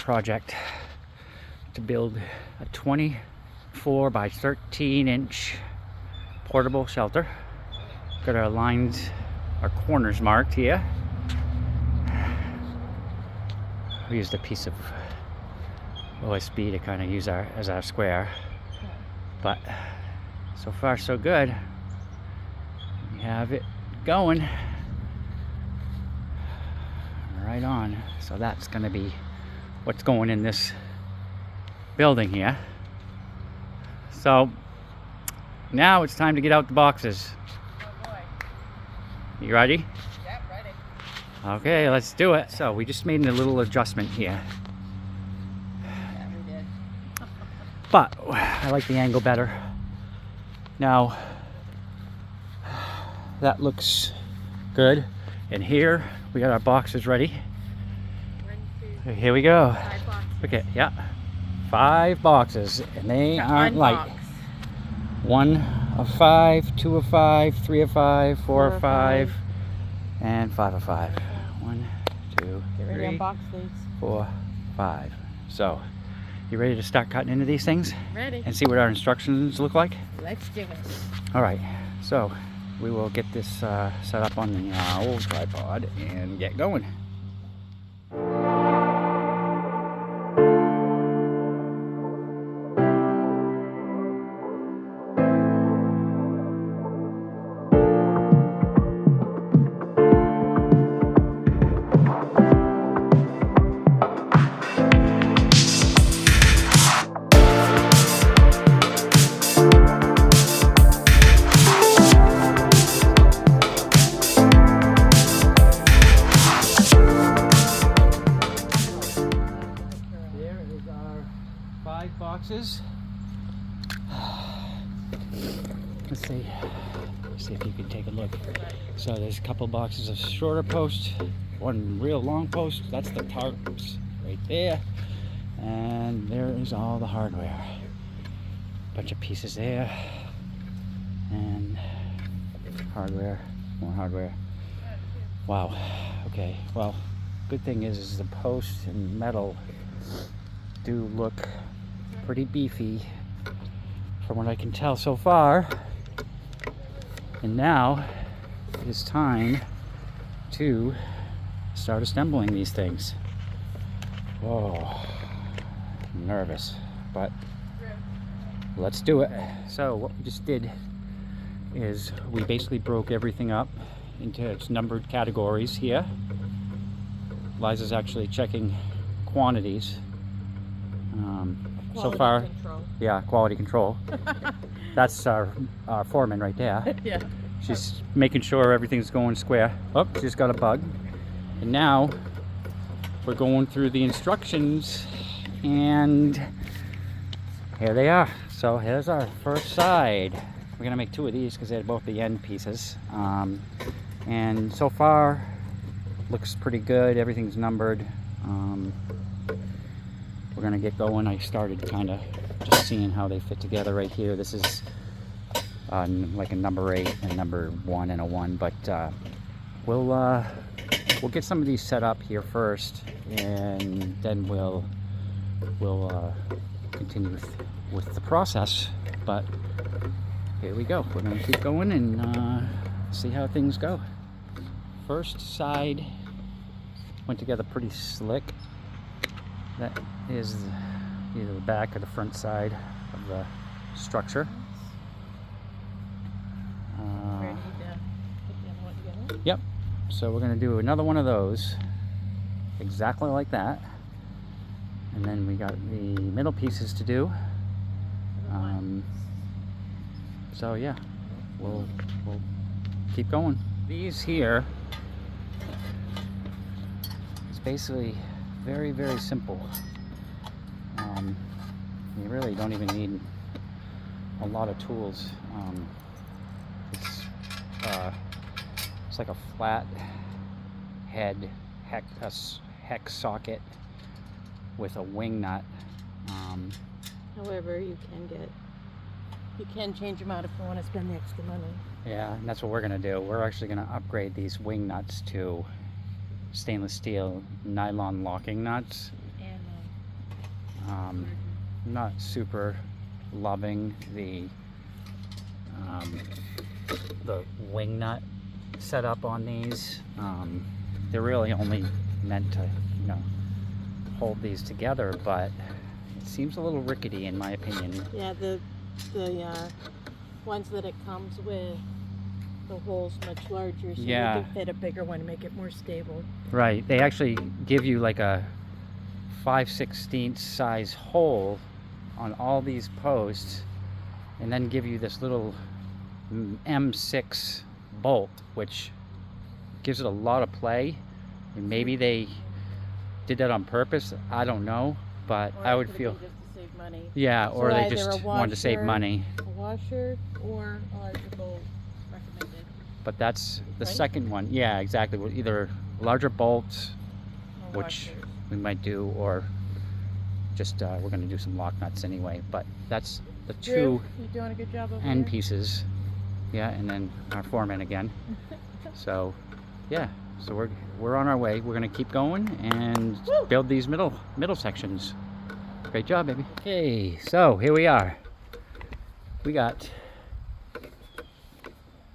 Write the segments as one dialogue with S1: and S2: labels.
S1: project to build a 24 by 13 inch portable shelter. Got our lines, our corners marked here. We used a piece of OSB to kind of use as our square, but so far so good. We have it going right on. So that's going to be what's going in this building here. So now it's time to get out the boxes.
S2: Oh boy.
S1: You ready?
S2: Yep, ready.
S1: Okay, let's do it. So we just made a little adjustment here,
S2: Yeah, we did.
S1: but I like the angle better. Now that looks good. And here we got our boxes ready.
S2: 1, 2,
S1: Here we go.
S2: 5 boxes.
S1: Okay, yeah. 5 boxes, and they aren't light. 1 of 5, 2 of 5, 3 of 5, 4 of 5, and 5 of 5. 1, 2,
S2: Get ready
S1: 3,
S2: on box these.
S1: 4, 5. So, you ready to start cutting into these things?
S2: Ready.
S1: And see what our instructions look like?
S2: Let's do it.
S1: All right. So, we will get this set up on the old tripod and get going. Boxes. Let's see if you can take a look. So there's a couple boxes of shorter posts, one real long post. That's the tarps right there, and there is all the hardware. Bunch of pieces there, and hardware, more hardware. Wow. Okay. Well, good thing is the post and metal do look pretty beefy from what I can tell so far. And now it is time to start assembling these things. Whoa, I'm nervous, but let's do it. So what we just did is we basically broke everything up into its numbered categories here. Liza's actually checking quantities. So far,
S2: control.
S1: Yeah, quality control. That's our foreman right there.
S2: Yeah.
S1: She's making sure everything's going square. Oh, she's got a bug. And now we're going through the instructions, and here they are. So here's our first side. We're gonna make 2 of these because they're both the end pieces. And so far, looks pretty good. Everything's numbered. We're gonna get going. I started kind of just seeing how they fit together right here. This is like a number 8 and number 1 and a 1, but we'll get some of these set up here first, and then we'll continue with the process. But here we go. We're gonna keep going and see how things go. First side went together pretty slick. That is either the back or the front side of the structure.
S2: Ready to put the other one together?
S1: Yep. So we're going to do another one of those, exactly like that. And then we got the middle pieces to do. So yeah, we'll keep going. These here is basically very, very simple. You really don't even need a lot of tools. It's like a flat head hex socket with a wing nut.
S2: However, you can change them out if you want to spend the extra money.
S1: Yeah, and that's what we're gonna do. We're actually gonna upgrade these wing nuts to stainless steel nylon locking nuts.
S2: And
S1: Not super loving the wing nut setup on these. They're really only meant to, you know, hold these together, but it seems a little rickety in my opinion.
S2: Yeah, the ones that it comes with, the hole's much larger, so
S1: Yeah.
S2: you can fit a bigger one and make it more stable.
S1: Right, they actually give you like a 5/16 size hole on all these posts, and then give you this little M6 bolt, which gives it a lot of play. And maybe they did that on purpose, I don't know, but
S2: Or
S1: I
S2: it
S1: would
S2: could've
S1: feel,
S2: been just to save money.
S1: yeah, or
S2: So
S1: they
S2: either
S1: just
S2: a
S1: wanted to save
S2: washer,
S1: money.
S2: A washer or a larger bolt recommended.
S1: But that's the
S2: Right?
S1: second one. Yeah, exactly. Well, either larger bolts,
S2: Or
S1: which
S2: washers.
S1: we might do, or just we're going to do some lock nuts anyway. But that's the
S2: Drew,
S1: two
S2: you doing a good job over
S1: end
S2: there?
S1: pieces. Yeah, and then our foreman again. So yeah, so we're on our way. We're going to keep going and
S2: Woo!
S1: build these middle sections. Great job, baby. Okay, so here we are. We got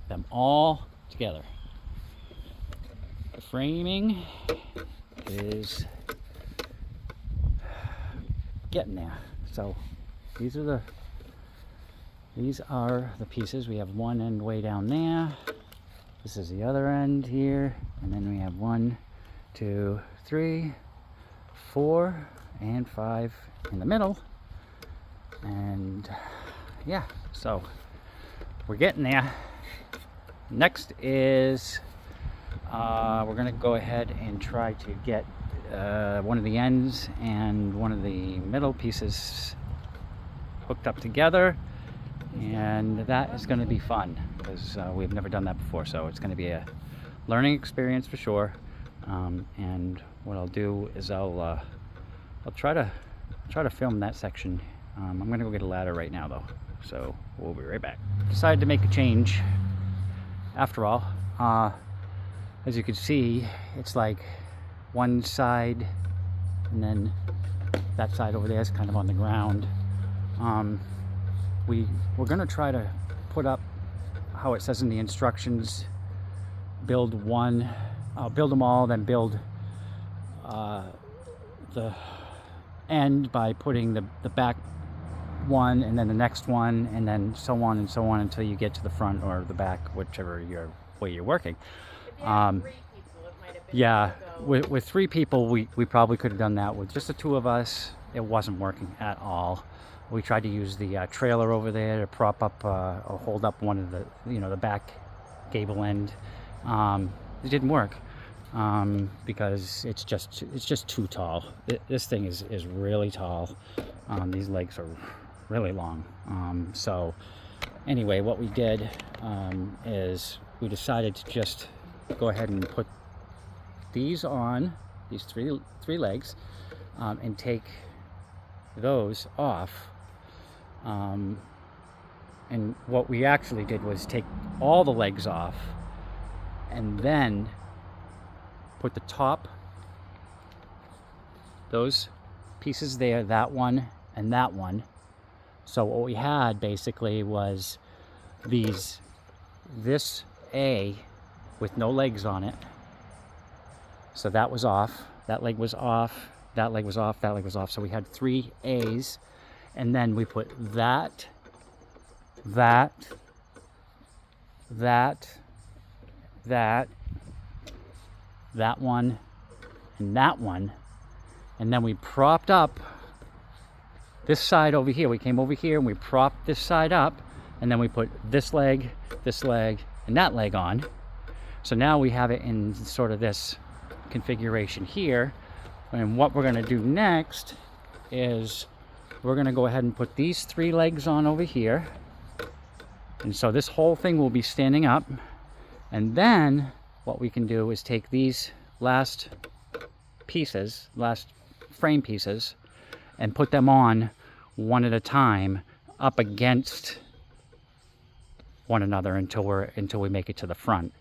S1: them all together. The framing is getting there. So these are the pieces. We have one end way down there. This is the other end here, and then we have 1, 2, 3, 4, and 5 in the middle. And yeah, so we're getting there. Next is we're gonna go ahead and try to get one of the ends and one of the middle pieces hooked up together, and that is going to be fun because we've never done that before, so it's going to be a learning experience for sure. And what I'll do is I'll try to film that section. I'm going to go get a ladder right now though, so we'll be right back. Decided to make a change after all. As you can see, it's like one side and then that side over there is kind of on the ground. We're gonna try to put up how it says in the instructions, build them all, then build the end by putting the back one and then the next one and then so on and so on until you get to the front or the back, whichever way you're working. Yeah, with 3 people we probably could have done that. With just the 2 of us, it wasn't working at all. We tried to use the trailer over there to prop up or hold up one of the, the back gable end. It didn't work because it's just too tall. This thing is really tall. These legs are really long. So anyway, what we did is we decided to just go ahead and put these on, these three legs, and take those off. And what we actually did was take all the legs off and then put the top, those pieces there, that one and that one. So what we had basically was this A with no legs on it. So that was off, that leg was off, that leg was off, that leg was off. So we had 3 A's, and then we put that one, and that one, and then we propped up this side over here. We came over here and we propped this side up, and then we put this leg, and that leg on. So now we have it in sort of this configuration here. And what we're going to do next is we're going to go ahead and put these 3 legs on over here, and so this whole thing will be standing up. And then what we can do is take these last frame pieces, and put them on one at a time up against one another until we make it to the front.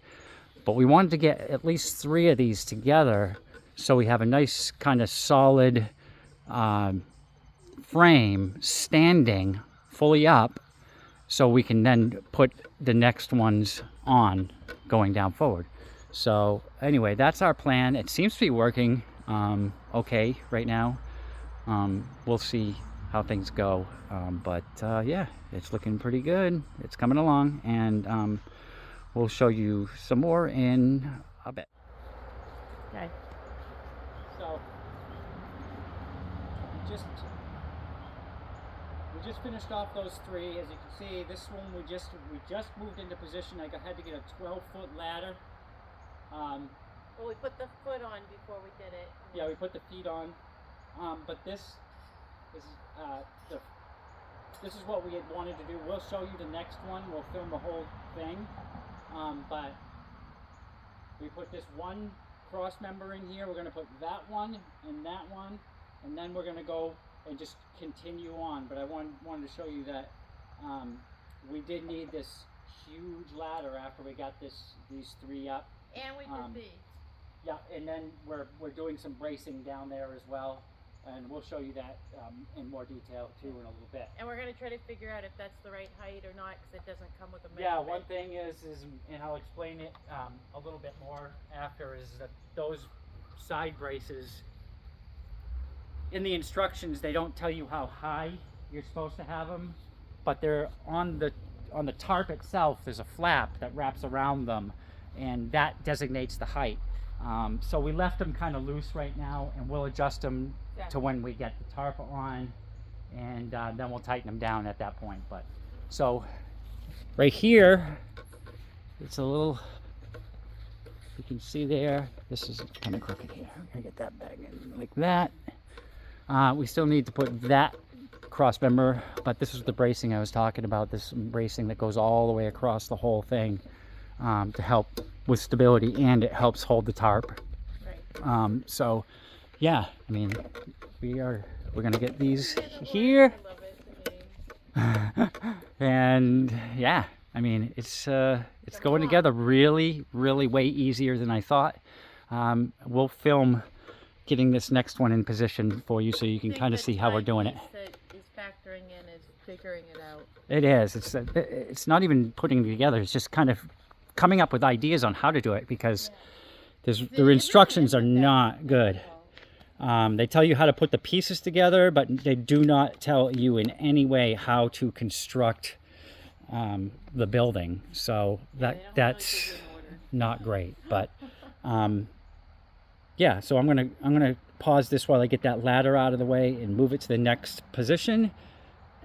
S1: But we wanted to get at least 3 of these together so we have a nice kind of solid frame standing fully up, so we can then put the next ones on going down forward. So anyway, that's our plan. It seems to be working okay right now. We'll see how things go, but yeah, it's looking pretty good. It's coming along, and we'll show you some more in a bit.
S2: Okay.
S1: So we just finished off those three. As you can see, this one we just moved into position. I had to get a 12-foot ladder.
S2: Well, we put the foot on before we did it.
S1: Yeah, we put the feet on. But this is this is what we had wanted to do. We'll show you the next one. We'll film the whole thing. But we put this one cross member in here. We're going to put that one, and then we're going to go and just continue on. But I wanted to show you that we did need this huge ladder after we got these three up.
S2: And we did these.
S1: Yeah, and then we're doing some bracing down there as well, and we'll show you that in more detail too in a little bit.
S2: And we're going to try to figure out if that's the right height or not, because it doesn't come with a measurement.
S1: Yeah, one thing is, and I'll explain it a little bit more after, is that those side braces, in the instructions, they don't tell you how high you're supposed to have them, but they're on the tarp itself. There's a flap that wraps around them, and that designates the height. So we left them kind of loose right now, and we'll adjust them to when we get the tarp on, and then we'll tighten them down at that point. But so right here, it's a little, you can see there, this is kind of crooked here. I'm gonna get that back in like that. We still need to put that cross member, but this is the bracing I was talking about, this bracing that goes all the way across the whole thing to help with stability, and it helps hold the tarp.
S2: Right.
S1: So yeah, I mean, we're gonna get these here.
S2: I love it.
S1: And yeah, I mean, it's going together really way easier than I thought. We'll film getting this next one in position for you, so you can kind of see how we're doing it.
S2: That is factoring in is figuring it out.
S1: It is. It's not even putting it together. It's just kind of coming up with ideas on how to do it, because their instructions are not good. They tell you how to put the pieces together, but they do not tell you in any way how to construct the building. So that's not great. But yeah, so I'm gonna pause this while I get that ladder out of the way and move it to the next position,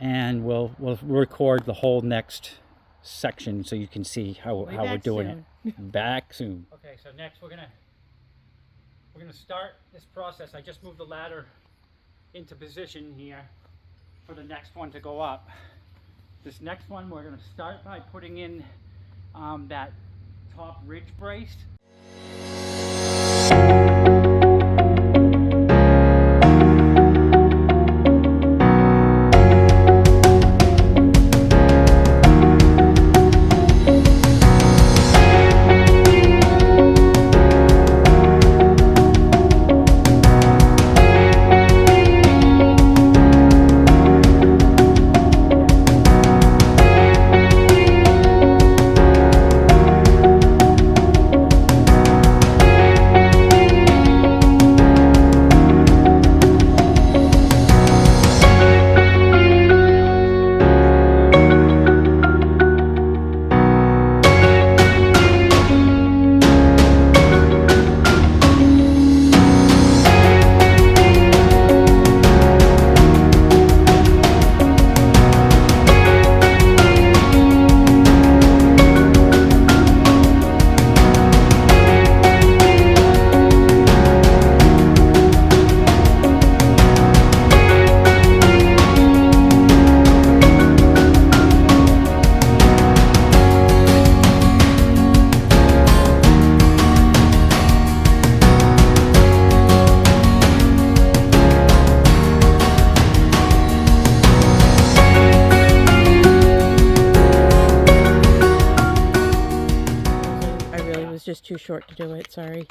S1: and we'll record the whole next section so you can see how we're doing it. Back soon. Okay, so next we're gonna start this process. I just moved the ladder into position here for the next one to go up. This next one we're gonna start by putting in that top ridge brace.
S2: Just too short to do it, sorry.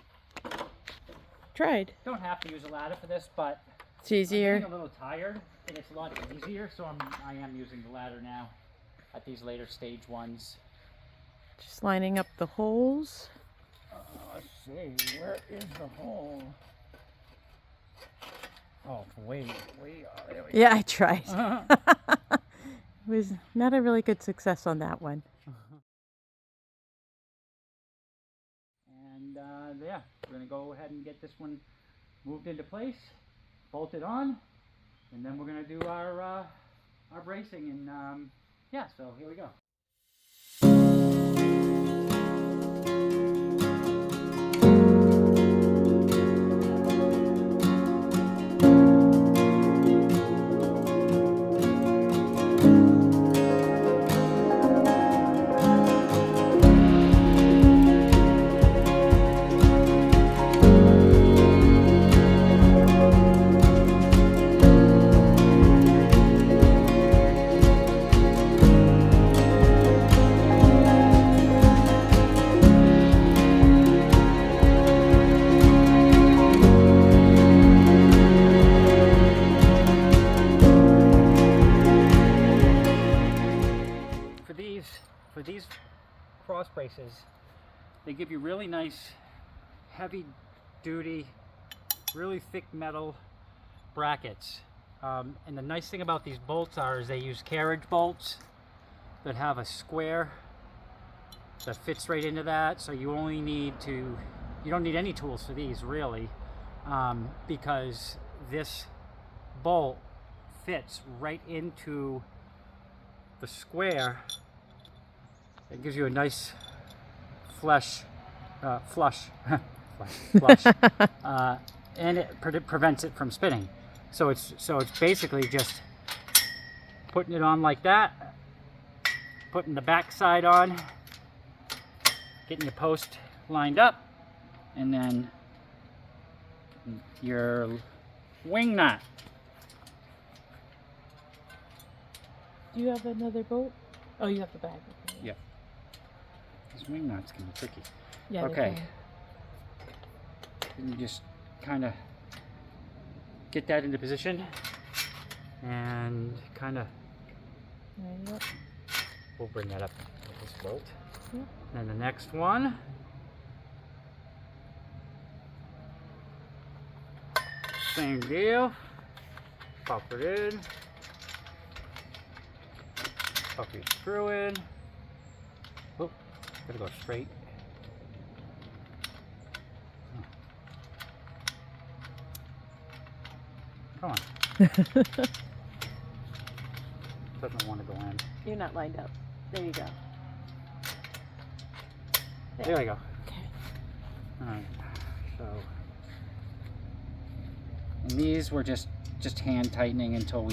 S2: Tried.
S1: Don't have to use a ladder for this, but
S2: it's easier.
S1: I'm getting a little tired. and it's a lot easier, so I am using the ladder now at these later stage ones.
S2: Just lining up the holes.
S1: Let's see, where is the hole? Oh, way, there we go.
S2: Yeah, I tried. It was not a really good success on that one.
S1: And yeah, we're gonna go ahead and get this one moved into place, bolted on, and then we're gonna do our bracing. And yeah, so here we go. For these cross braces, they give you really nice, heavy duty, really thick metal brackets. And the nice thing about these bolts is they use carriage bolts that have a square that fits right into that. So you only need you don't need any tools for these really, because this bolt fits right into the square. It gives you a nice flush, and it prevents it from spinning. So it's basically just putting it on like that, putting the back side on, getting your post lined up, and then your wing nut.
S2: Do you have another bolt? Oh, you have the bag. Okay.
S1: Yeah. These wing nuts can be tricky.
S2: Yeah.
S1: Okay. And you just kind of get that into position and kind of.
S2: Yep.
S1: We'll bring that up with this bolt.
S2: Yep.
S1: And the next one. Same deal. Pop it in. Pop your screw in. Oh, gotta go straight. Oh. Come on. Doesn't want to go in.
S2: You're not lined up. There you go.
S1: There we go.
S2: Okay.
S1: Alright. So, and these we're just hand tightening until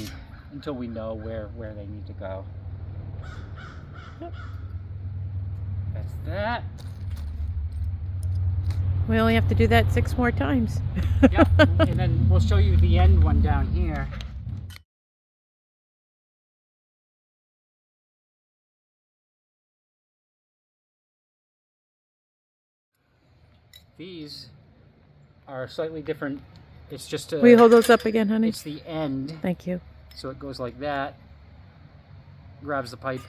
S1: we know where they need to go.
S2: Yep.
S1: That's that.
S2: We only have to do that 6 more times.
S1: Yep. And then we'll show you the end one down here. These are slightly different. It's just
S2: Will you hold those up again, honey?
S1: It's the end.
S2: Thank you.
S1: So it goes like that. Grabs the pipe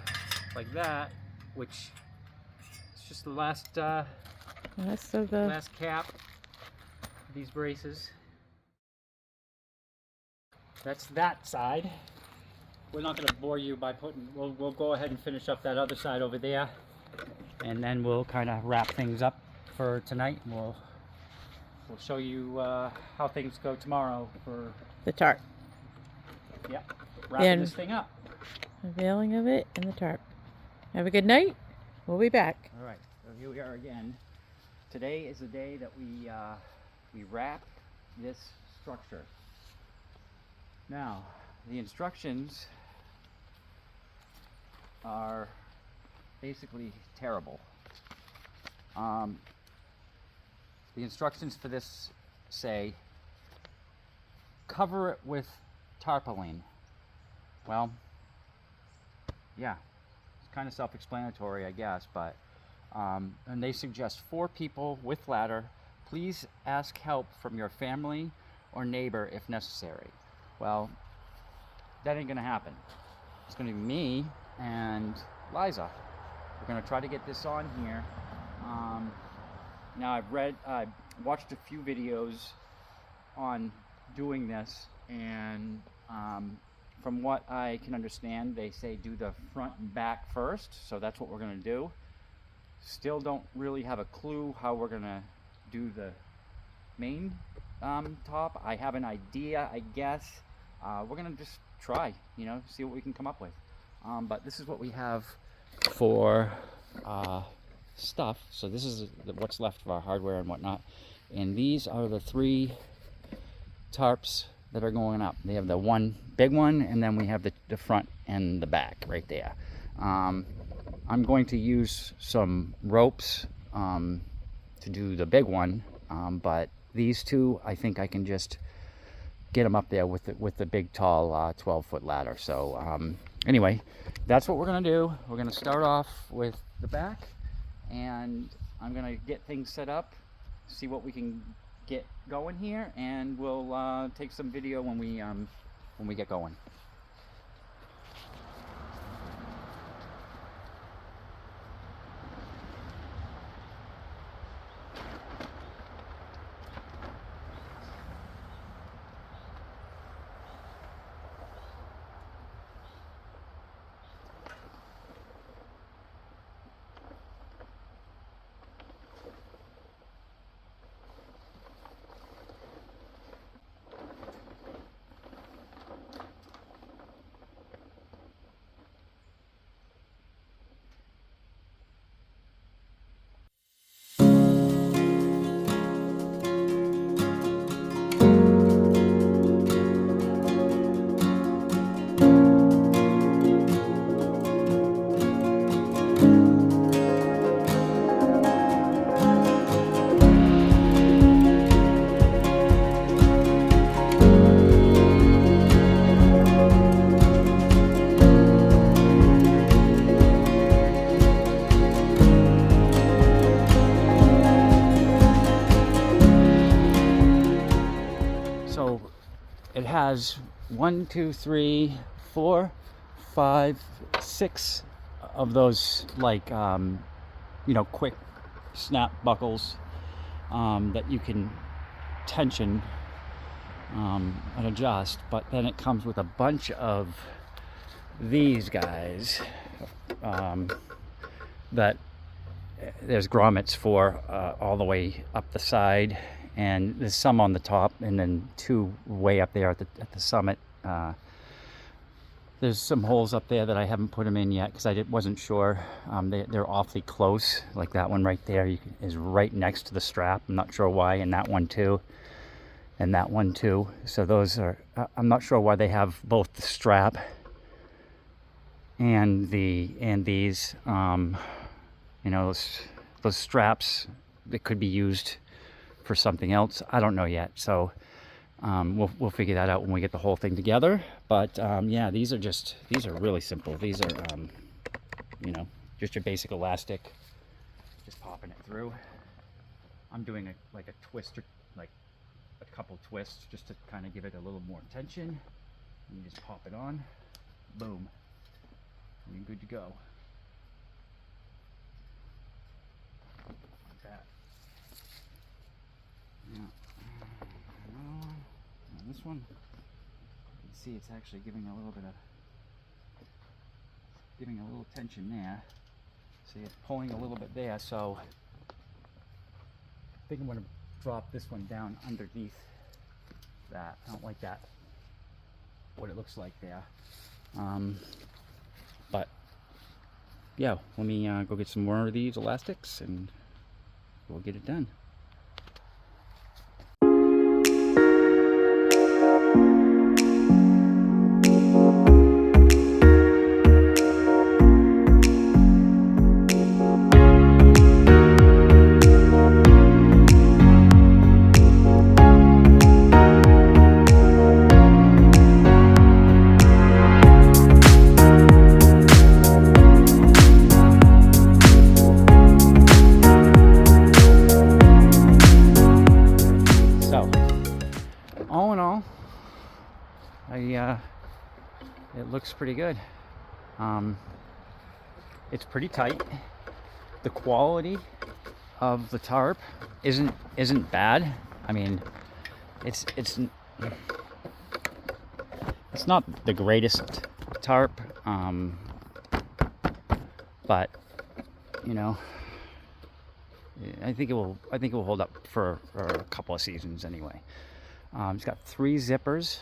S1: like that, which is just the last last cap of these braces. That's that side. We're not going to bore you by putting. We'll go ahead and finish up that other side over there, and then we'll kind of wrap things up for tonight. And we'll show you how things go tomorrow for
S2: The tarp.
S1: Yep, wrapping this thing up.
S2: Unveiling of it and the tarp. Have a good night. We'll be back.
S1: All right, so here we are again. Today is the day that we wrap this structure. Now, the instructions are basically terrible. The instructions for this say, cover it with tarpaulin. Well, yeah, it's kind of self-explanatory, I guess, but and they suggest 4 people with ladder. Please ask help from your family or neighbor if necessary. Well, that ain't gonna happen. It's gonna be me and Liza. We're gonna try to get this on here. Now I've watched a few videos on doing this, and from what I can understand, they say do the front and back first, so that's what we're gonna do. Still don't really have a clue how we're gonna do the main top. I have an idea, I guess. We're gonna just try, you know, see what we can come up with. But this is what we have for stuff. So this is what's left of our hardware and whatnot. And these are the 3 tarps that are going up. They have the one big one, and then we have the front and the back right there. I'm going to use some ropes to do the big one, but these 2, I think I can just get them up there with the big tall 12-foot ladder. So anyway, that's what we're gonna do. We're gonna start off with the back, and I'm gonna get things set up, see what we can get going here, and we'll take some video when we get going. It has 1, 2, 3, 4, 5, 6 of those, like you know, quick snap buckles that you can tension and adjust. But then it comes with a bunch of these guys that there's grommets for all the way up the side, and there's some on the top, and then 2 way up there at the summit. There's some holes up there that I haven't put them in yet because I wasn't sure. They're awfully close, like that one right there is right next to the strap. I'm not sure why, and that one too, and that one too. So those are, I'm not sure why they have both the strap and these. You know, those straps that could be used for something else. I don't know yet. So we'll figure that out when we get the whole thing together. But yeah, these are really simple. These are you know, just your basic elastic, just popping it through. I'm doing like a twist, or like a couple twists, just to kind of give it a little more tension. And you just pop it on, boom, and you're good to go. Like that. Yeah. Now this one, you can see it's actually giving a little tension there. See, it's pulling a little bit there, so I think I'm going to drop this one down underneath that. I don't like that, what it looks like there. But yeah, let me go get some more of these elastics and we'll get it done. it looks pretty good. It's pretty tight. The quality of the tarp isn't bad. I mean, it's not the greatest tarp, but you know, I think it will hold up for a couple of seasons anyway. It's got 3 zippers.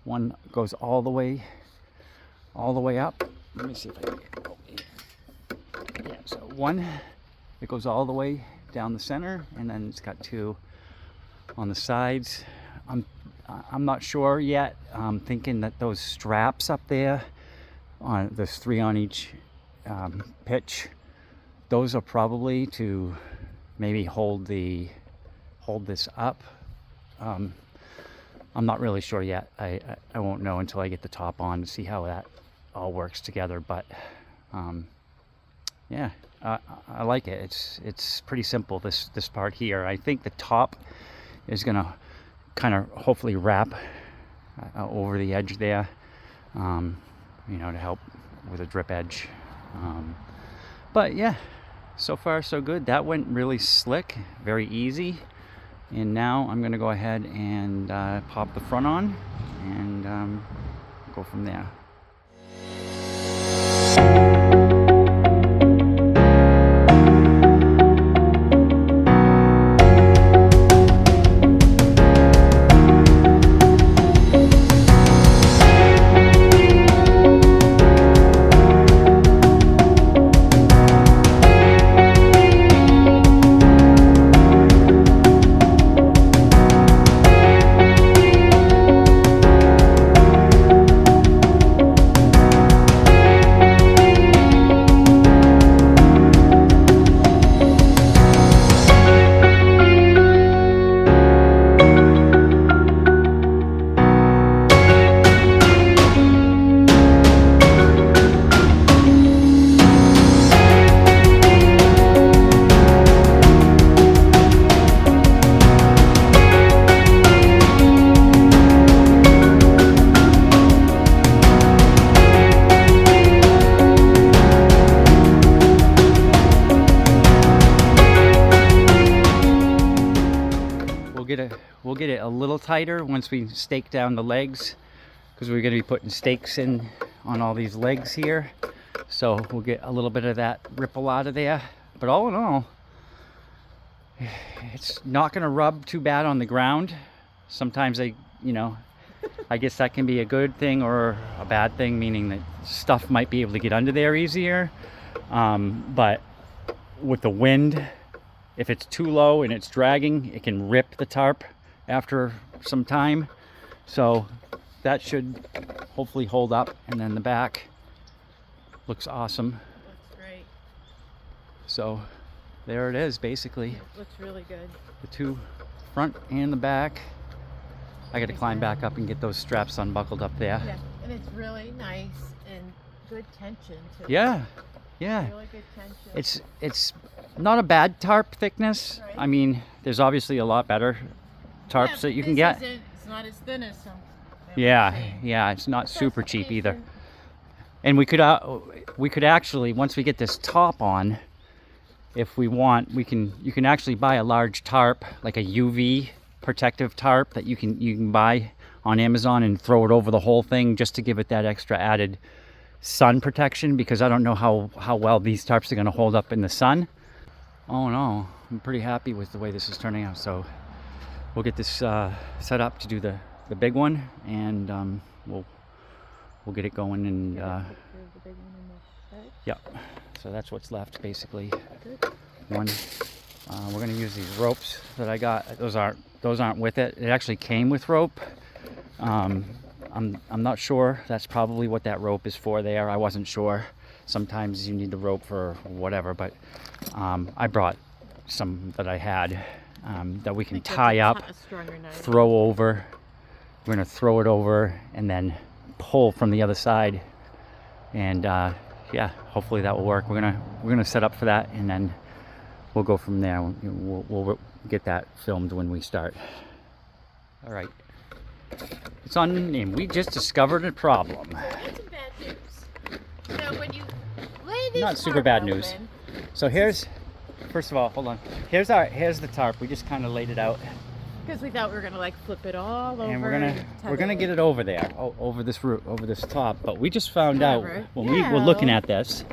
S1: One goes all the way up. Let me see if I can get it over here. Yeah, so one, it goes all the way down the center, and then it's got 2 on the sides. I'm not sure yet. I'm thinking that those straps up there, there's 3 on each pitch. Those are probably to maybe hold this up. I'm not really sure yet. I won't know until I get the top on to see how that all works together. But yeah, I like it. It's pretty simple. This part here. I think the top is gonna kind of hopefully wrap over the edge there, you know, to help with a drip edge. But yeah, so far so good. That went really slick, very easy. And now I'm gonna go ahead and pop the front on and go from there. We'll get it a little tighter once we stake down the legs, because we're going to be putting stakes in on all these legs here. So we'll get a little bit of that ripple out of there. But all in all, it's not going to rub too bad on the ground. Sometimes I guess that can be a good thing or a bad thing, meaning that stuff might be able to get under there easier. But with the wind, if it's too low and it's dragging, it can rip the tarp after some time. So that should hopefully hold up. And then the back looks awesome.
S2: Looks great.
S1: So there it is, basically.
S2: Looks really good.
S1: The 2 front and the back. I got to climb back up and get those straps unbuckled up there.
S2: Yeah, and it's really nice and good tension too.
S1: Yeah, yeah.
S2: Really good tension.
S1: It's not a bad tarp thickness.
S2: Right.
S1: I mean, there's obviously a lot better tarps that you can get.
S2: It's not as thin as some.
S1: Yeah, it's not super cheap either. And we could actually, once we get this top on, if we want, you can actually buy a large tarp, like a UV protective tarp that you can buy on Amazon and throw it over the whole thing just to give it that extra added sun protection, because I don't know how well these tarps are going to hold up in the sun. Oh no, I'm pretty happy with the way this is turning out. So we'll get this set up to do the big one, and we'll get it going. And yeah, so that's what's left basically. One, we're going to use these ropes that I got. Those aren't with it. It actually came with rope. I'm not sure. That's probably what that rope is for there. I wasn't sure. Sometimes you need the rope for whatever, but I brought some that I had that we can tie up, throw over. We're gonna throw it over and then pull from the other side, and yeah, hopefully that will work. We're gonna set up for that, and then we'll go from there. We'll get that filmed when we start. All right. It's unnamed. We just discovered a problem.
S2: So that's some bad news. So when you lay this
S1: Not super
S2: tarp
S1: bad
S2: open,
S1: news. So here's, first of all, hold on. Here's the tarp. We just kind of laid it out,
S2: because we thought we were gonna like flip it all over.
S1: and we're gonna get it over there, over this roof, over this top. But we just found
S2: However,
S1: out when we were looking at this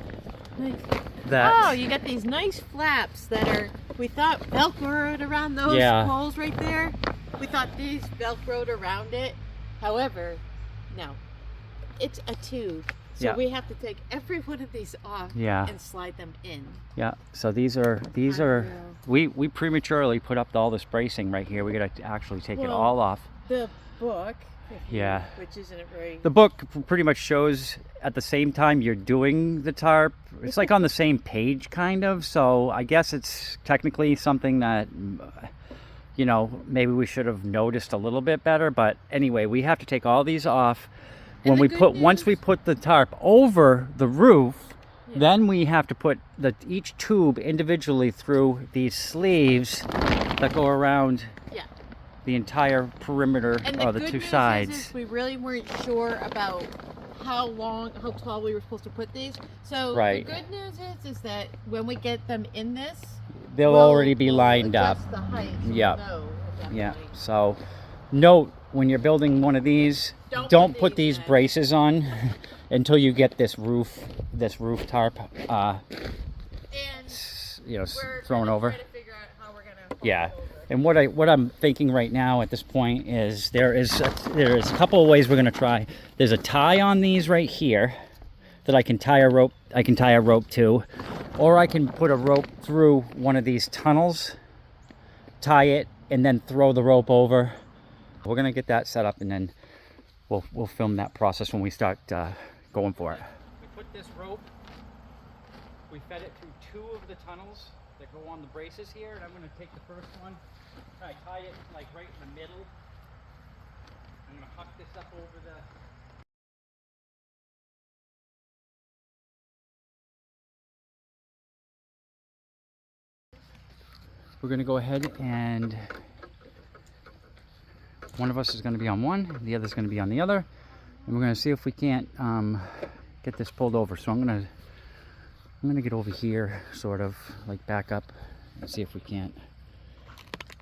S1: that
S2: oh, you got these nice flaps that are, we thought velcroed around those poles right there. We thought these velcroed around it. However, no, it's a tube. So we have to take every one of these off and slide them in.
S1: Yeah, so these are we prematurely put up all this bracing right here. We got to actually take it all off.
S2: The book, which isn't very.
S1: The book pretty much shows at the same time you're doing the tarp. It's like on the same page, kind of. So I guess it's technically something that, you know, maybe we should have noticed a little bit better. But anyway, we have to take all these off. When once we put the tarp over the roof, then we have to put each tube individually through these sleeves that go around the entire perimeter of the two sides.
S2: Is we really weren't sure about how tall we were supposed to put these. So the good news is that when we get them in this,
S1: they'll already be lined up.
S2: The height,
S1: So note, when you're building one of these, don't put these braces on until you get this roof tarp thrown over. And what I'm thinking right now at this point is there is a couple of ways we're going to try. There's a tie on these right here that I can tie a rope to, or I can put a rope through one of these tunnels, tie it, and then throw the rope over. We're gonna get that set up, and then we'll film that process when we start going for it. We put this rope, we fed it through 2 of the tunnels that go on the braces here, and I'm gonna take the first one, I tie it like right in the middle. I'm gonna hook this up over the we're gonna go ahead and one of us is going to be on one, the other is going to be on the other, and we're going to see if we can't get this pulled over. So I'm going to get over here, sort of like back up, and see if we can't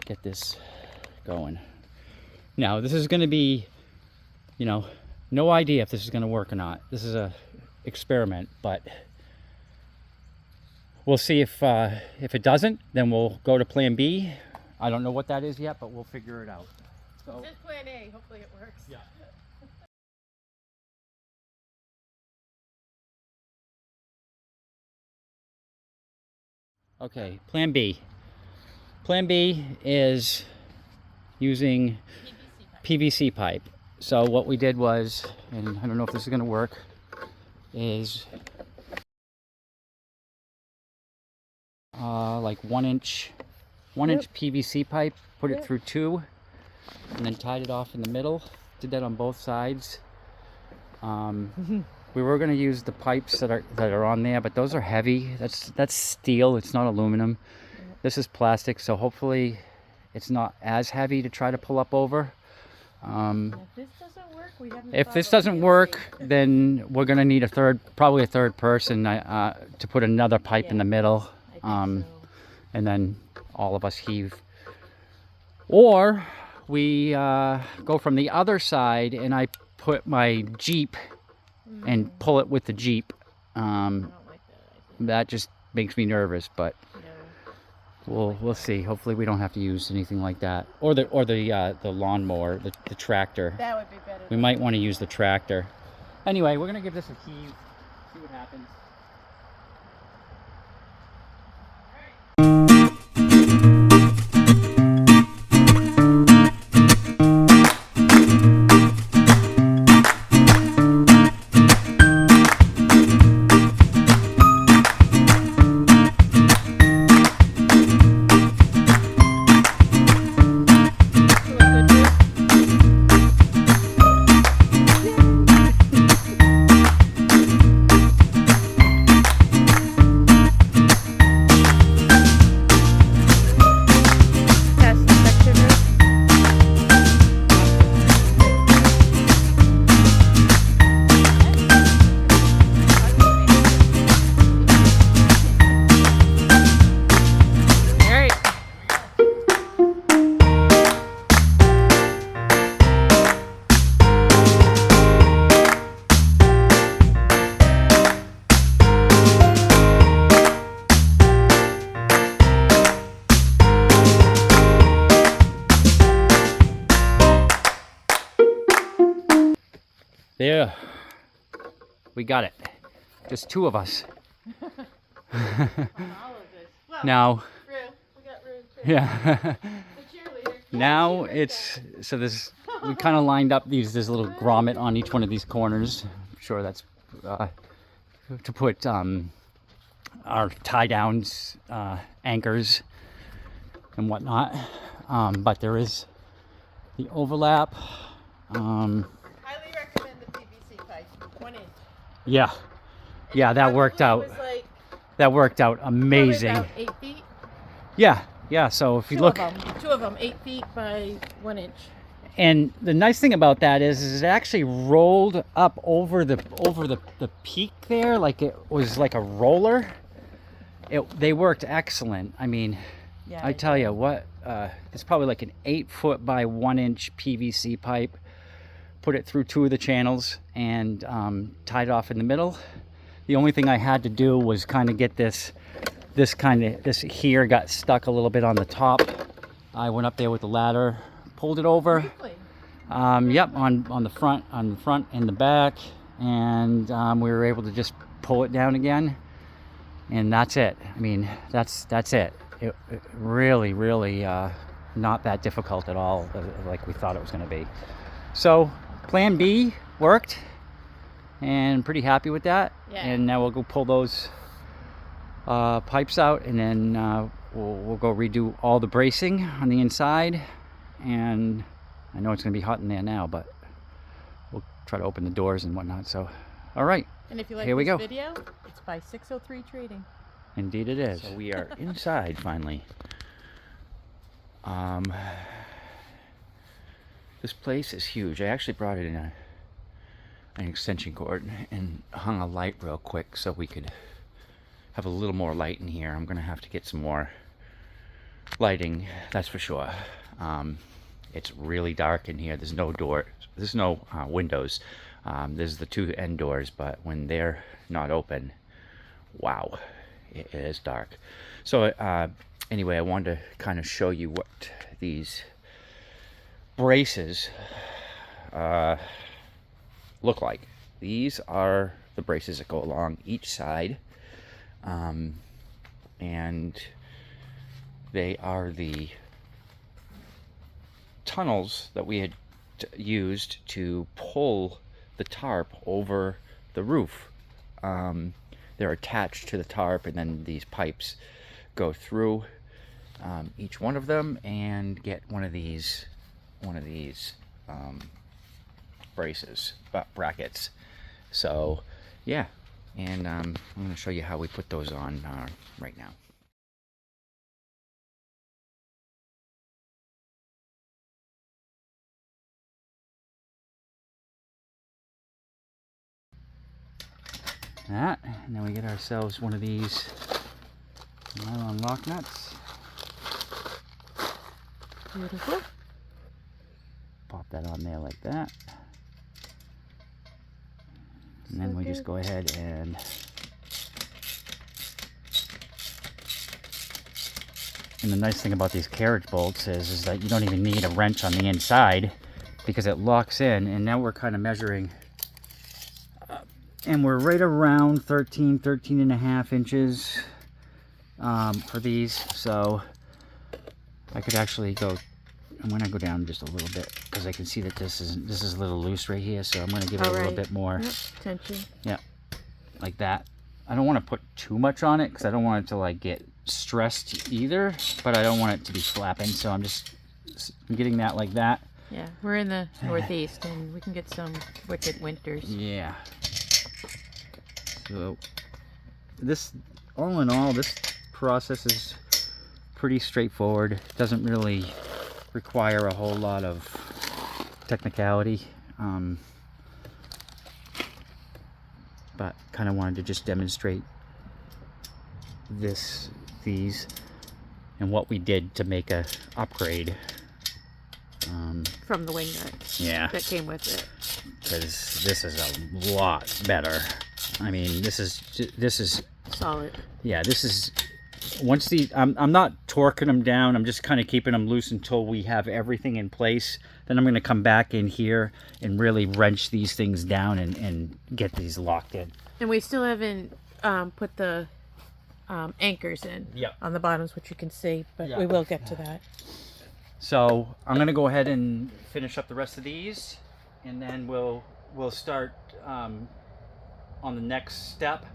S1: get this going. Now this is going to be, you know, no idea if this is going to work or not. This is a experiment, but we'll see if it doesn't, then we'll go to plan B. I don't know what that is yet, but we'll figure it out. So,
S2: this is plan A. Hopefully it works.
S1: Yeah. Okay, plan B. Plan B is using PVC pipe. So what we did was, and I don't know if this is going to work, is like 1 inch PVC pipe, put it through 2, and then tied it off in the middle. Did that on both sides. We were going to use the pipes that are on there, but those are heavy. That's steel. It's not aluminum. This is plastic, so hopefully it's not as heavy to try to pull up over. If this doesn't work, then we're going to need probably a third person to put another pipe in the middle, and then all of us heave. Or we go from the other side, and I put my Jeep and pull it with the Jeep.
S2: I don't like that.
S1: That just makes me nervous, but we'll see. Hopefully we don't have to use anything like that, or the lawnmower, the tractor.
S2: That would be better.
S1: We might want to use the tractor. Anyway, we're gonna give this a heave, see what happens. There. We got it. Just two of us.
S2: On all of this. Well,
S1: Now.
S2: Rue. We got Rue too.
S1: Yeah.
S2: The cheerleader.
S1: Now it's, so this, we kind of lined up these, this little grommet on each one of these corners. I'm sure that's to put our tie downs, anchors and whatnot. But there is the overlap.
S2: Highly recommend the PVC pipe, 1 inch.
S1: Yeah. Yeah, that worked out. That worked out amazing.
S2: About 8 feet.
S1: Yeah, yeah. So if you look,
S2: two of them, 8 feet by 1 inch.
S1: and the nice thing about that is it actually rolled up over the peak there, like it was like a roller. They worked excellent. I mean,
S2: Yeah,
S1: I tell you what, it's probably like an 8 foot by 1 inch PVC pipe. Put it through 2 of the channels and tied it off in the middle. The only thing I had to do was kind of get this here got stuck a little bit on the top. I went up there with the ladder, pulled it over. Yep, on the front and the back, and we were able to just pull it down again, and that's it. I mean, that's it. It really not that difficult at all, like we thought it was going to be. So plan B worked, and pretty happy with that.
S2: Yeah.
S1: And now we'll go pull those pipes out, and then we'll go redo all the bracing on the inside. And I know it's going to be hot in there now, but we'll try to open the doors and whatnot. So, all right.
S2: And if you like
S1: Here we
S2: this
S1: go.
S2: video, it's by 603 Trading.
S1: Indeed it is. So we are inside finally. This place is huge. I actually brought it in an extension cord and hung a light real quick so we could have a little more light in here. I'm gonna have to get some more lighting, that's for sure. It's really dark in here. There's no door, there's no windows. There's the 2 end doors, but when they're not open, wow, it is dark. So anyway, I wanted to kind of show you what these braces look like. These are the braces that go along each side, and they are the tunnels that we had used to pull the tarp over the roof. They're attached to the tarp, and then these pipes go through each one of them and get one of these braces, brackets. So yeah, and I'm going to show you how we put those on right now. That, and then we get ourselves one of these nylon lock nuts.
S2: Beautiful.
S1: Pop that on there like that. And then we just go ahead and the nice thing about these carriage bolts is that you don't even need a wrench on the inside because it locks in. And now we're kind of measuring, and we're right around 13 and a half inches for these. So I could actually go, I'm going to go down just a little bit because I can see that this is a little loose right here. So I'm going to give it a little bit more
S2: tension.
S1: Yeah, like that. I don't want to put too much on it because I don't want it to like get stressed either, but I don't want it to be flapping. So I'm getting that like that.
S2: Yeah, we're in the Northeast and we can get some wicked winters.
S1: Yeah. So this, all in all, this process is pretty straightforward. It doesn't really require a whole lot of technicality, but kind of wanted to just demonstrate these and what we did to make a upgrade
S2: from the wing nut.
S1: Yeah,
S2: that came with it,
S1: because this is a lot better. I mean, this is
S2: solid.
S1: Yeah, this is once I'm not torquing them down. I'm just kind of keeping them loose until we have everything in place. Then I'm going to come back in here and really wrench these things down and get these locked in.
S2: And we still haven't put the anchors in on the bottoms, which you can see, but we will get to that.
S1: So I'm going to go ahead and finish up the rest of these, and then we'll start on the next step.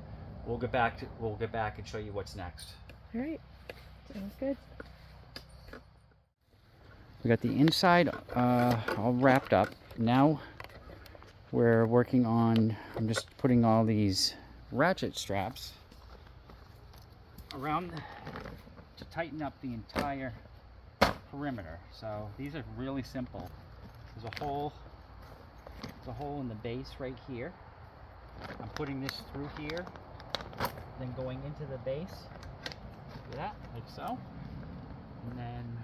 S1: We'll get back and show you what's next.
S2: All right, sounds good.
S1: We got the inside all wrapped up. Now we're working on, I'm just putting all these ratchet straps around to tighten up the entire perimeter. So these are really simple. There's a hole in the base right here. I'm putting this through here, then going into the base. Do that, like so. And then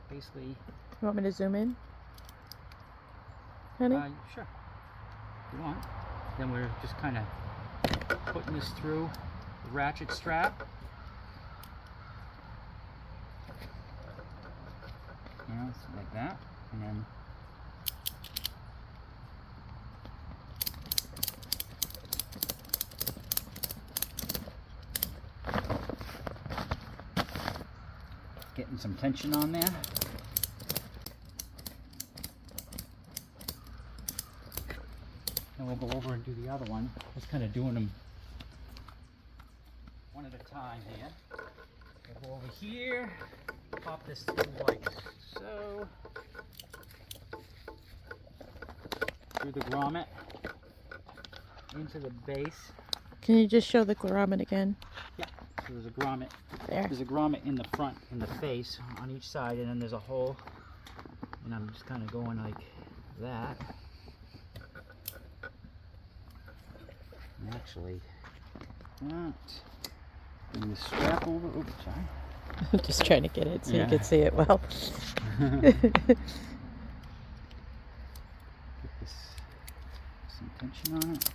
S1: basically...
S2: You want me to zoom in, honey?
S1: Sure. If you want. Then we're just kind of putting this through the ratchet strap. You know, like that. And then getting some tension on there. And we'll go over and do the other one. Just kind of doing them one at a time here. We'll go over here, pop this through like so. Through the grommet into the base.
S2: Can you just show the grommet again?
S1: Yeah. So there's a grommet.
S2: There.
S1: There's a grommet in the front, in the face, on each side, and then there's a hole. And I'm just kind of going like that. And actually, bring the strap over. Oops, sorry.
S2: I'm just trying to get it so you can see it well.
S1: Get this, some tension on it.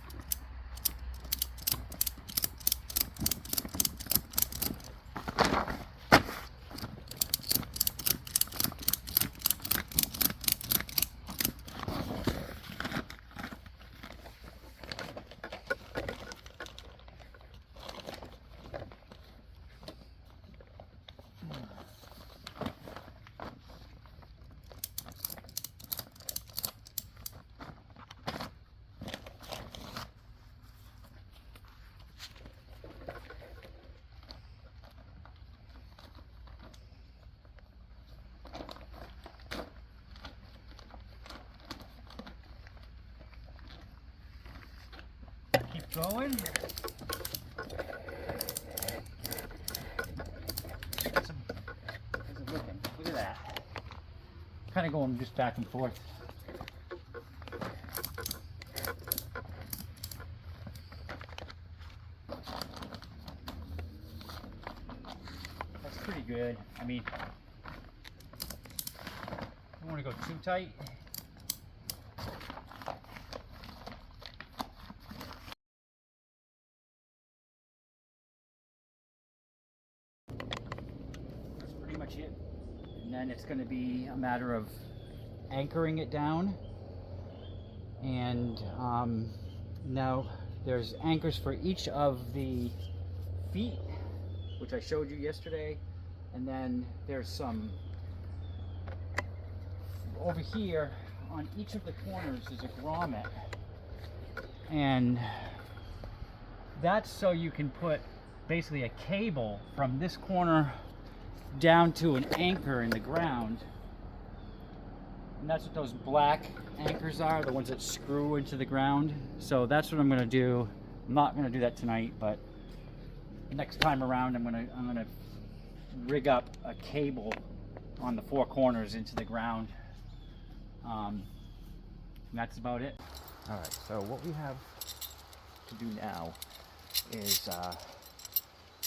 S1: Keep going. How's it looking? Look at that. Kind of going just back and forth. That's pretty good. I mean, I don't want to go too tight. It, and then it's going to be a matter of anchoring it down. And now there's anchors for each of the feet, which I showed you yesterday, and then there's some over here on each of the corners. There's a grommet, and that's so you can put basically a cable from this corner down to an anchor in the ground. And that's what those black anchors are, the ones that screw into the ground. So that's what I'm going to do. I'm not going to do that tonight, but next time around I'm going to rig up a cable on the four corners into the ground. And that's about it. All right, so what we have to do now is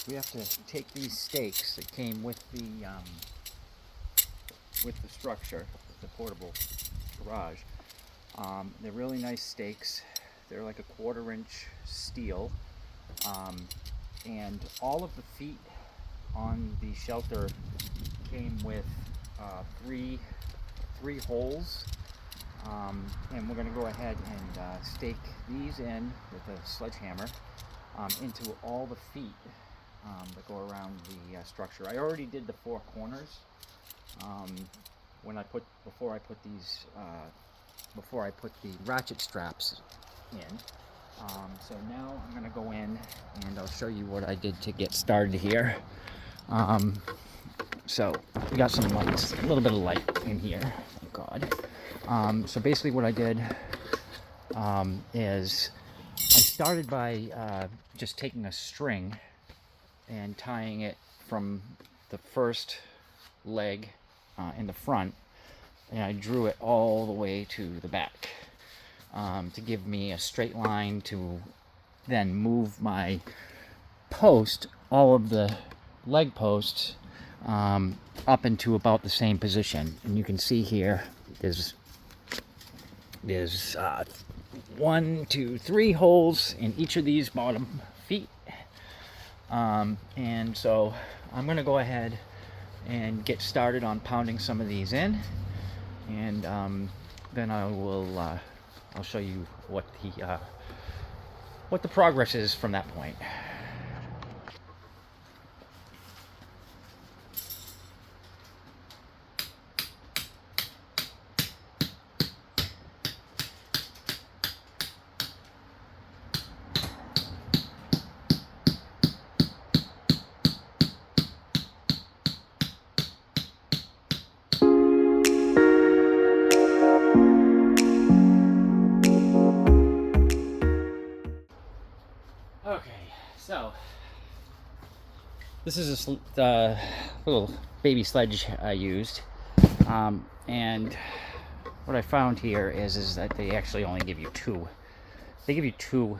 S1: we have to take these stakes that came with the structure, the portable garage. They're really nice stakes. They're like a 1/4 inch steel, and all of the feet on the shelter came with three holes, and we're going to go ahead and stake these in with a sledgehammer into all the feet that go around the structure. I already did the four corners before I put the ratchet straps in. So now I'm going to go in and I'll show you what I did to get started here. So we got some lights, a little bit of light in here, thank God. So basically what I did is I started by just taking a string and tying it from the first leg in the front, and I drew it all the way to the back to give me a straight line to then move my post, all of the leg posts, up into about the same position. And you can see here there's 1, 2, 3 holes in each of these bottom feet, and so I'm going to go ahead and get started on pounding some of these in, and then I'll show you what the progress is from that point. Okay, so this is a little baby sledge I used, and what I found here is that they actually only give you two. They give you two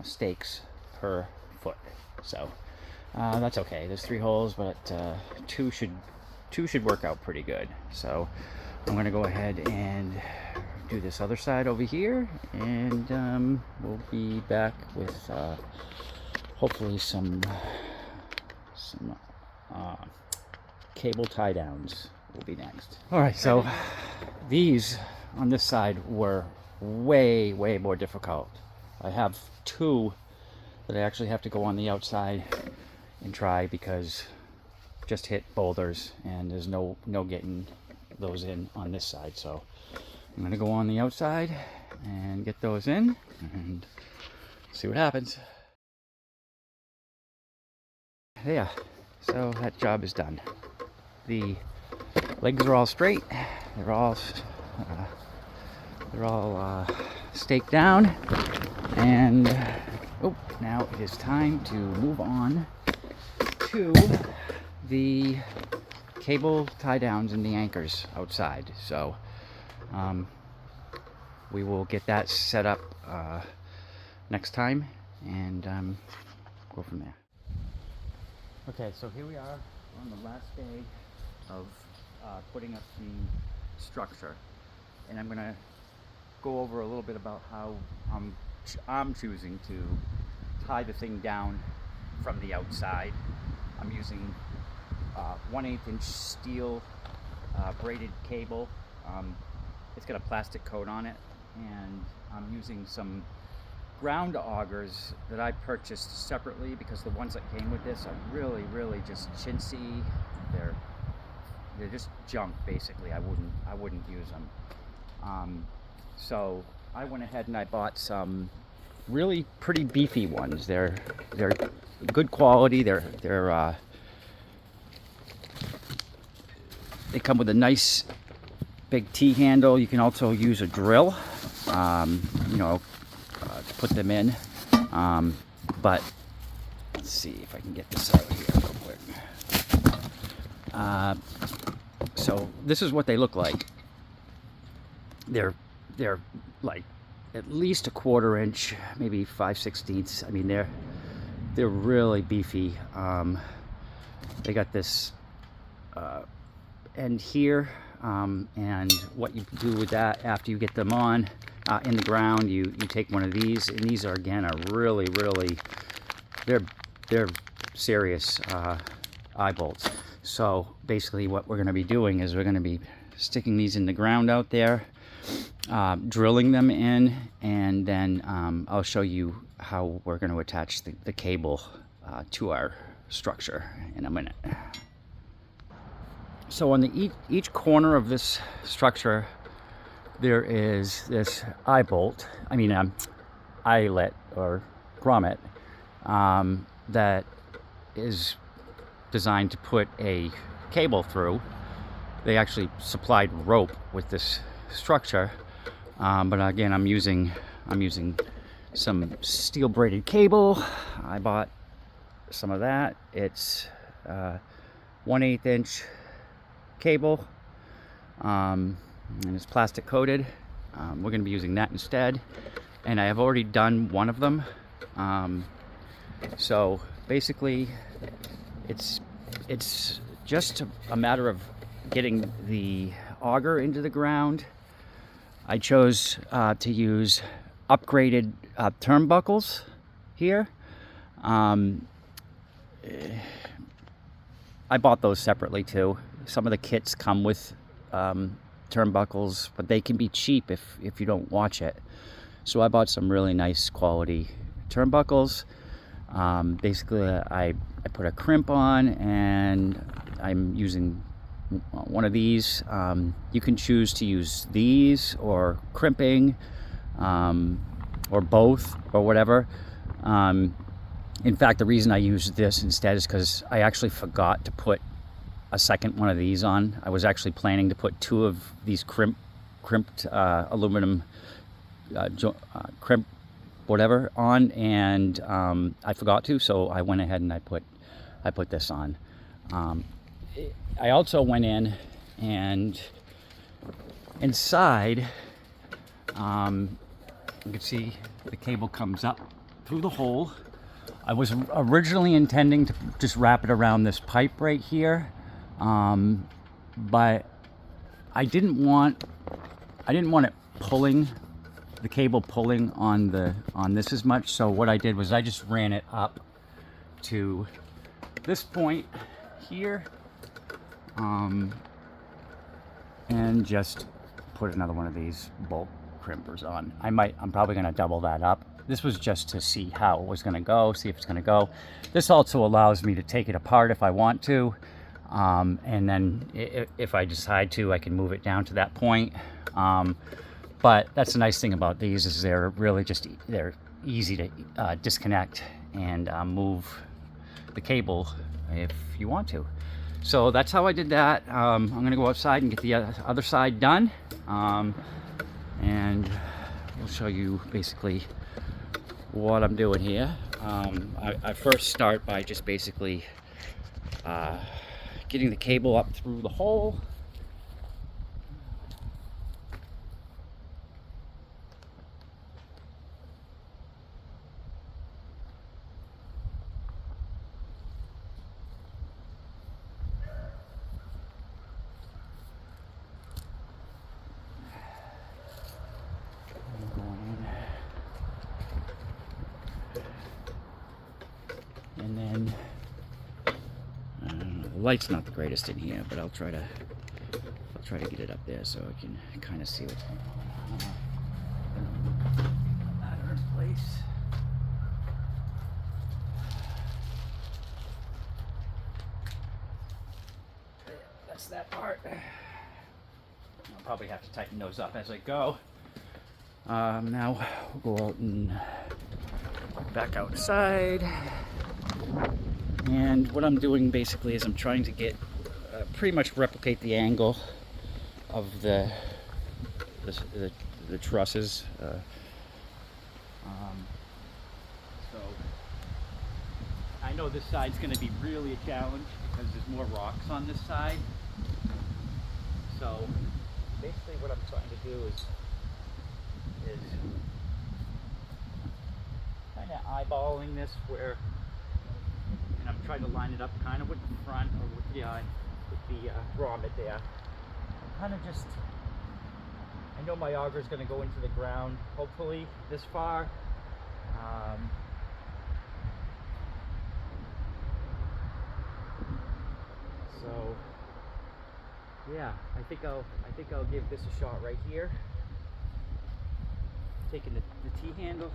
S1: stakes per foot, so that's okay. There's 3 holes, but two should work out pretty good. So I'm going to go ahead and do this other side over here, and we'll be back with hopefully some cable tie downs will be next. All right, so these on this side were way more difficult. I have 2 that I actually have to go on the outside and try because just hit boulders and there's no getting those in on this side. So I'm going to go on the outside and get those in and see what happens. Yeah, so that job is done. The legs are all straight. They're all staked down, and now it is time to move on to the cable tie downs and the anchors outside. So we will get that set up next time and go from there. Okay, so here we are on the last day of putting up the structure, and I'm going to go over a little bit about how I'm choosing to tie the thing down from the outside. I'm using 1/8 inch steel braided cable. It's got a plastic coat on it, and I'm using some ground augers that I purchased separately because the ones that came with this are really just chintzy. They're just junk, basically. I wouldn't use them. So I went ahead and I bought some really pretty beefy ones. They're good quality. They come with a nice big T-handle. You can also use a drill, to put them in. But let's see if I can get this out here real quick. So this is what they look like. They're like at least 1/4 inch, maybe 5/16. I mean, they're really beefy. They got this end here, and what you do with that after you get them on in the ground, you take one of these, and these are really they're serious eye bolts. So basically what we're going to be doing is we're going to be sticking these in the ground out there, drilling them in, and then I'll show you how we're going to attach the cable to our structure in a minute. So on each corner of this structure there is this eye bolt, eyelet or grommet, that is designed to put a cable through. They actually supplied rope with this structure, but again I'm using some steel braided cable. I bought some of that. It's 1/8 inch cable, and it's plastic coated. We're going to be using that instead, and I have already done one of them. So basically it's just a matter of getting the auger into the ground. I chose to use upgraded turnbuckles here. I bought those separately too. Some of the kits come with turnbuckles, but they can be cheap if you don't watch it. So I bought some really nice quality turnbuckles. Basically I put a crimp on, and I'm using one of these. You can choose to use these or crimping, or both, or whatever. In fact, the reason I used this instead is because I actually forgot to put a second one of these on. I was actually planning to put 2 of these crimped aluminum crimp whatever on, and I forgot to, so I went ahead and I put this on. I also went in, and inside you can see the cable comes up through the hole. I was originally intending to just wrap it around this pipe right here, but I didn't want it pulling, the cable pulling on this as much. So what I did was I just ran it up to this point here, and just put another one of these bolt crimpers on. I'm probably going to double that up. This was just to see how it was going to go, see if it's going to go. This also allows me to take it apart if I want to, and then if I decide to, I can move it down to that point. But that's the nice thing about these, is they're really they're easy to disconnect and move the cable if you want to. So that's how I did that. I'm going to go outside and get the other side done, and we'll show you basically what I'm doing here. I first start by just basically getting the cable up through the hole. And then the light's not the greatest in here, but I'll try to get it up there so I can kind of see what's going on. That in place. That's that part. I'll probably have to tighten those up as I go. Now we'll go out and back outside. And what I'm doing basically is I'm trying to get pretty much replicate the angle of the trusses. So I know this side's going to be really a challenge because there's more rocks on this side. So basically what I'm trying to do is kind of eyeballing this where, and I'm trying to line it up kind of with the front or with the grommet there. I'm kind of just, I know my auger is going to go into the ground hopefully this far. So yeah, I think I'll give this a shot right here. Taking the T-handle.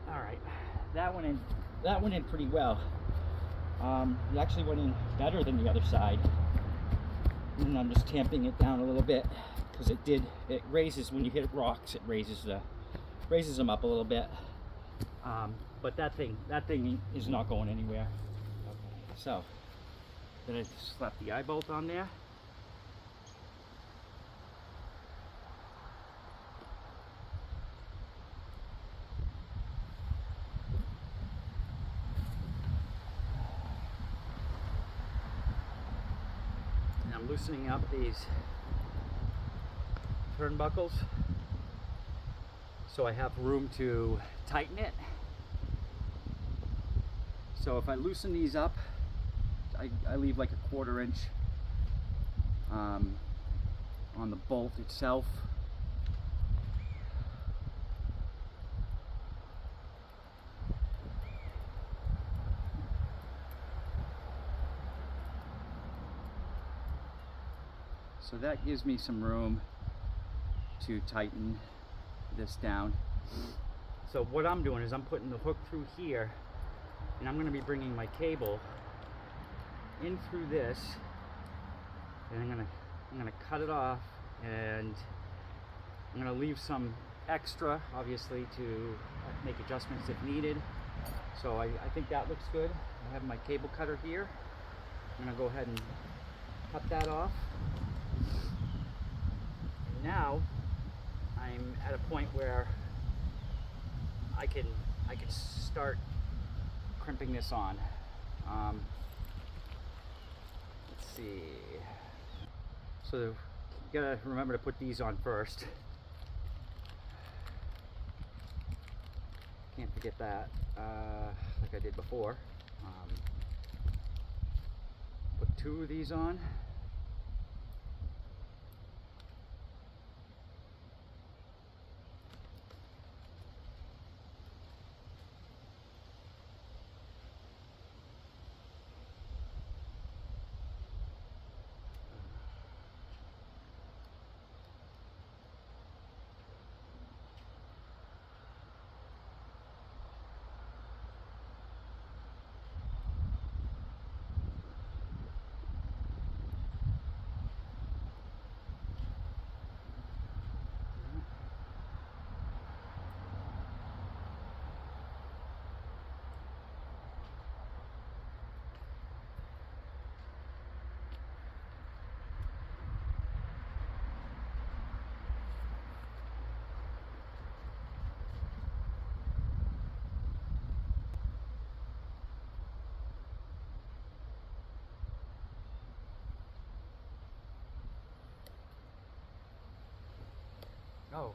S1: All right, that went in pretty well. It actually went in better than the other side. And I'm just tamping it down a little bit because it raises when you hit rocks. It raises them up a little bit. But that thing is not going anywhere. Okay. So then I slap the eye bolt on there. I'm loosening up these turnbuckles so I have room to tighten it. So if I loosen these up, I leave like a 1/4 inch on the bolt itself. So that gives me some room to tighten this down. So what I'm doing is I'm putting the hook through here, and I'm going to be bringing my cable in through this, and I'm going to cut it off, and I'm going to leave some extra, obviously, to make adjustments if needed. So I think that looks good. I have my cable cutter here. I'm going to go ahead and cut that off. Now I'm at a point where I can start crimping this on. Let's see. So you gotta remember to put these on first. Can't forget that, like I did before. Put 2 of these on. Oh,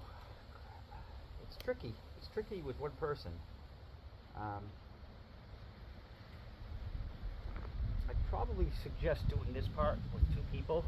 S1: crap. It's tricky. It's tricky with one person. I'd probably suggest doing this part with 2 people.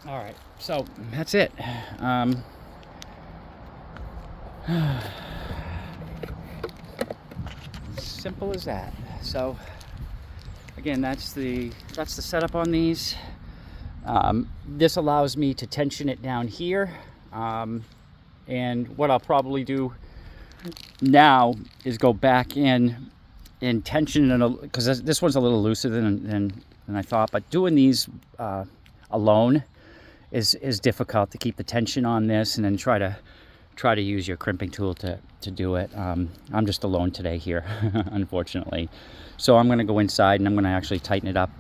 S1: All right, so that's it. Simple as that. So again, that's the setup on these. This allows me to tension it down here, and what I'll probably do now is go back in and tension it, because this one's a little looser than I thought, but doing these alone is difficult to keep the tension on this, and then try to use your crimping tool to do it. I'm just alone today here, unfortunately. So I'm going to go inside, and I'm going to actually tighten it up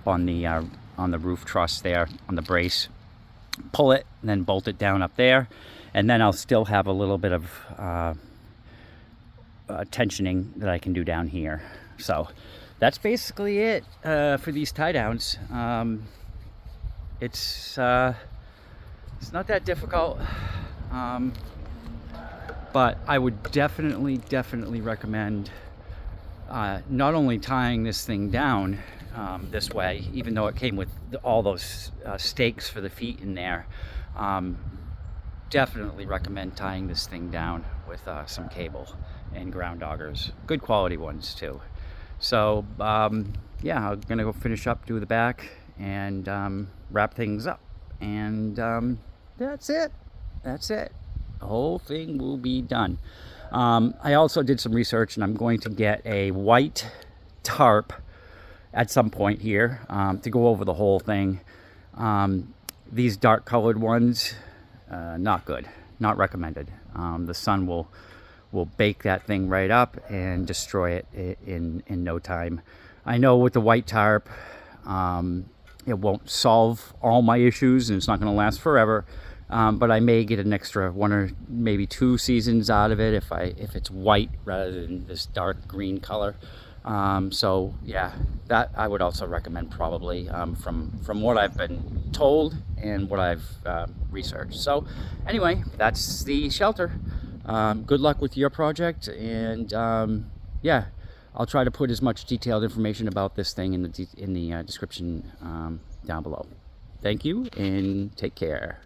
S1: on the roof truss there, on the brace, pull it, and then bolt it down up there, and then I'll still have a little bit of tensioning that I can do down here. So that's basically it for these tie downs. It's not that difficult, but I would definitely recommend not only tying this thing down this way, even though it came with all those stakes for the feet in there. Definitely recommend tying this thing down with some cable and ground augers, good quality ones too. So yeah, I'm gonna go finish up, do the back, and wrap things up, and that's it. The whole thing will be done. I also did some research, and I'm going to get a white tarp at some point here to go over the whole thing. These dark colored ones, not good, not recommended. The sun will bake that thing right up and destroy it in no time. I know with the white tarp, it won't solve all my issues, and it's not going to last forever, but I may get an extra 1 or maybe 2 seasons out of it if it's white rather than this dark green color. So yeah, that I would also recommend, probably, from what I've been told and what I've researched. So anyway, that's the shelter. Good luck with your project, and yeah, I'll try to put as much detailed information about this thing in the description down below. Thank you, and take care.